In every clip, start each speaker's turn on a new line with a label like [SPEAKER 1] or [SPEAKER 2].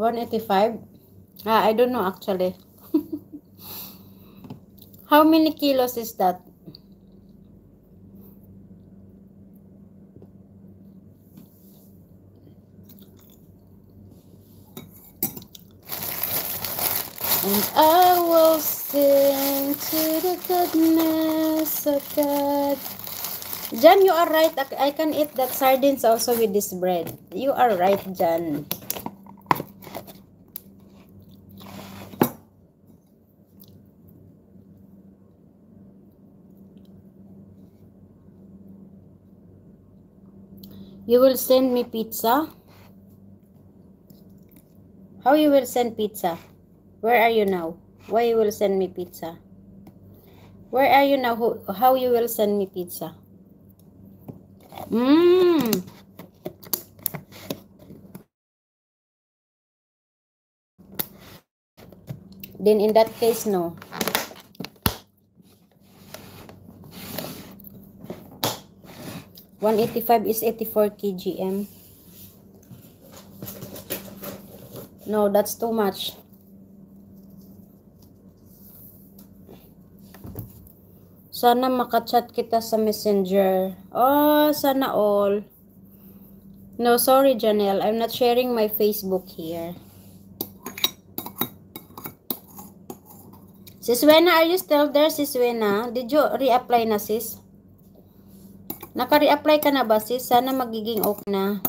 [SPEAKER 1] 185. I don't know actually. How many kilos is that? And I will sing to the goodness of God. Jan, you are right. I can eat that sardines also with this bread. You are right, Jan. You will send me pizza? How you will send pizza? Where are you now? Why you will send me pizza? Where are you now? How you will send me pizza? Then in that case, no. $185 is 84 kgm. No, that's too much. Sana makachat kita sa messenger. Oh, sana all. No, sorry, Janelle. I'm not sharing my Facebook here. Sis Wena, are you still there, Sis Wena? Did you reapply na, sis? Naka-reapply ka na ba, sis? Sana magiging okay na.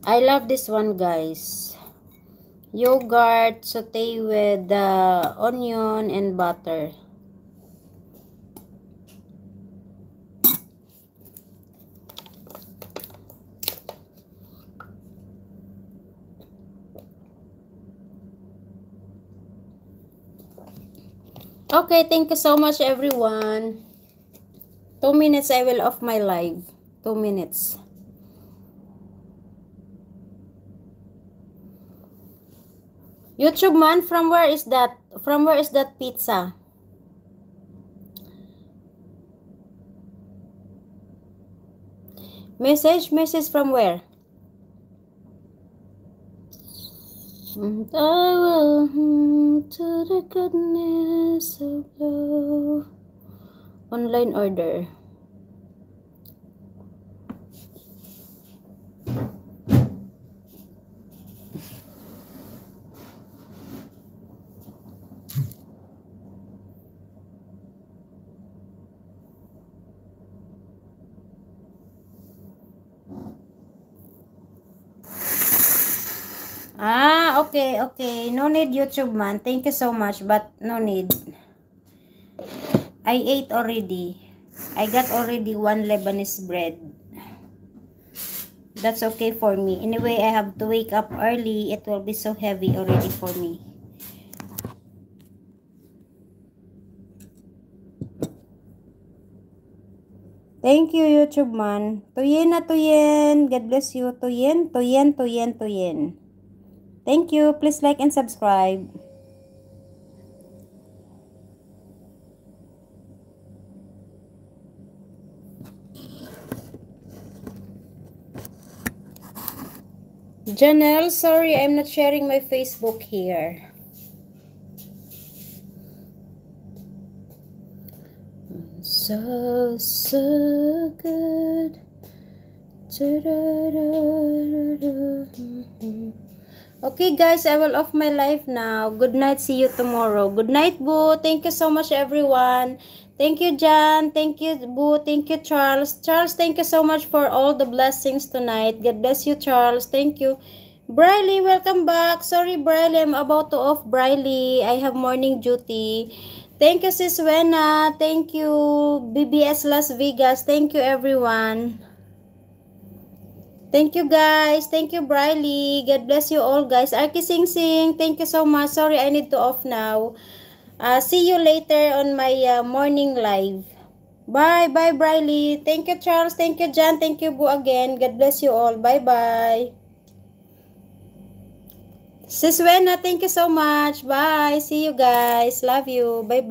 [SPEAKER 1] I love this one, guys. Yogurt saute with onion and butter. Okay, thank you so much, everyone. 2 minutes, I will off my live. 2 minutes. YouTube man, from where is that? From where is that pizza? Message from where? And I will to the goodness of love. Online order. Okay. No need, YouTube man. Thank you so much, but no need. I ate already. I got already 1 Lebanese bread. That's okay for me. Anyway, I have to wake up early. It will be so heavy already for me. Thank you, YouTube man. Tuyen na tuyen. God bless you. Tuyen. Thank you. Please like and subscribe. Janelle, sorry, I'm not sharing my Facebook here. So good. Okay, guys, I will off my live now. Good night. See you tomorrow. Good night, Boo. Thank you so much, everyone. Thank you, Jan. Thank you, Boo. Thank you, Charles. Charles, thank you so much for all the blessings tonight. God bless you, Charles. Thank you. Briley, welcome back. Sorry, Briley, I'm about to off Briley. I have morning duty. Thank you, Sis Wena. Thank you, BBS Las Vegas. Thank you, everyone. Thank you, guys. Thank you, Briley. God bless you all, guys. Arki Sing Sing, thank you so much. Sorry, I need to off now. See you later on my morning live. Bye, Briley. Thank you, Charles. Thank you, Jan. Thank you, Boo, again. God bless you all. Bye. Sis Wena, thank you so much. Bye. See you, guys. Love you. Bye.